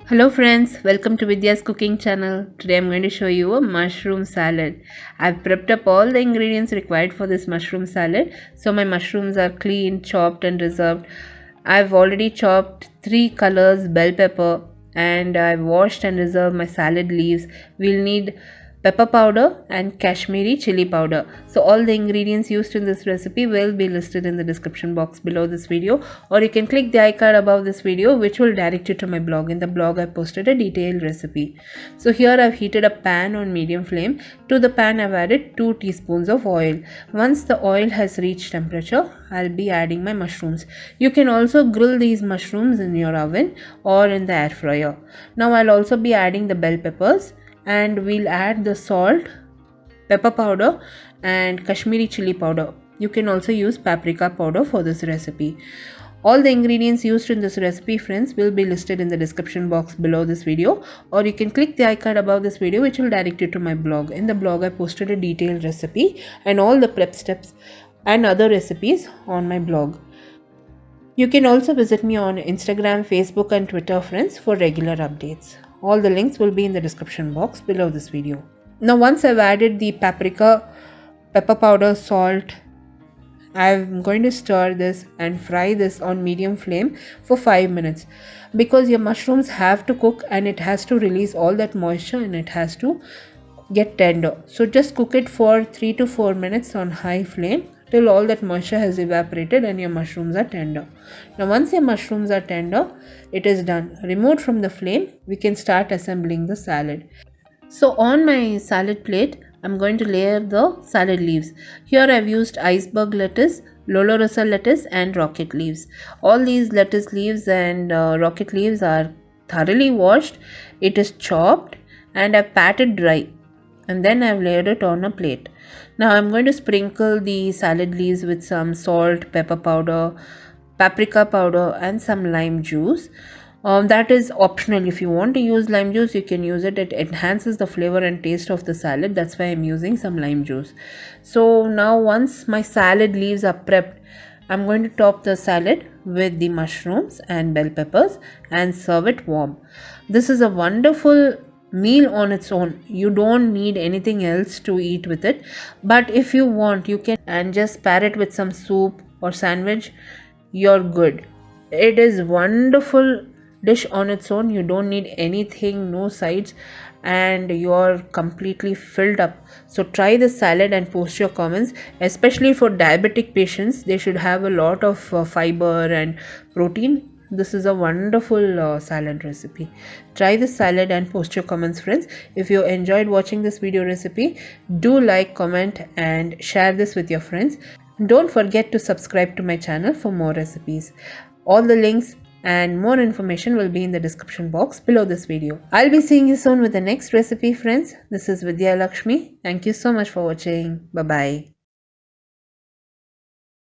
Hello friends, welcome to Vidya's cooking channel. Today I'm going to show you a mushroom salad. I've prepped up all the ingredients required for this mushroom salad. So my mushrooms are clean, chopped and reserved. I've already chopped 3 colors bell pepper and I've washed and reserved my salad leaves. We'll need pepper powder and Kashmiri chili powder. So all the ingredients used in this recipe will be listed in the description box below this video, or you can click the icon above this video which will direct you to my blog. In the blog I posted a detailed recipe. So here I've heated a pan on medium flame. To the pan I've added 2 teaspoons of oil. Once the oil has reached temperature, I'll be adding my mushrooms. You can also grill these mushrooms in your oven or in the air fryer. Now I'll also be adding the bell peppers, and we'll add the salt, pepper powder and Kashmiri chili powder. You can also use paprika powder for this recipe. All the ingredients used in this recipe, friends, will be listed in the description box below this video, or you can click the icon above this video which will direct you to my blog. In the blog I posted a detailed recipe and all the prep steps and other recipes on my blog. You can also visit me on Instagram, Facebook and Twitter, friends, for regular updates. All the links will be in the description box below this video. Now once I've added the paprika, pepper powder, salt, I'm going to stir this and fry this on medium flame for 5 minutes, because your mushrooms have to cook and it has to release all that moisture and it has to get tender. So just cook it for 3 to 4 minutes on high flame till all that moisture has evaporated and your mushrooms are tender. Now once your mushrooms are tender, it is done. Removed from the flame, we can start assembling the salad. So on my salad plate, I'm going to layer the salad leaves. Here I've used iceberg lettuce, Lolo Rosa lettuce and rocket leaves. All these lettuce leaves and rocket leaves are thoroughly washed. It is chopped and I've patted dry, and then I've layered it on a plate. Now I'm going to sprinkle the salad leaves with some salt, pepper powder, paprika powder and some lime juice. That is optional. If you want to use lime juice, you can use it. It enhances the flavor and taste of the salad. That's why I'm using some lime juice. So now once my salad leaves are prepped, I'm going to top the salad with the mushrooms and bell peppers and serve it warm. This is a wonderful meal on its own. You don't need anything else to eat with it, but if you want, you can and just pair it with some soup or sandwich. You're good. It is wonderful dish on its own. You don't need anything, no sides, and you're completely filled up. So try this salad and post your comments. Especially for diabetic patients, they should have a lot of fiber and protein. This is a wonderful salad recipe. Try this salad and post your comments, friends. If you enjoyed watching this video recipe, do like, comment and share this with your friends. Don't forget to subscribe to my channel for more recipes. All the links and more information will be in the description box below this video. I'll be seeing you soon with the next recipe, friends. This is Vidya Lakshmi. Thank you so much for watching. Bye bye.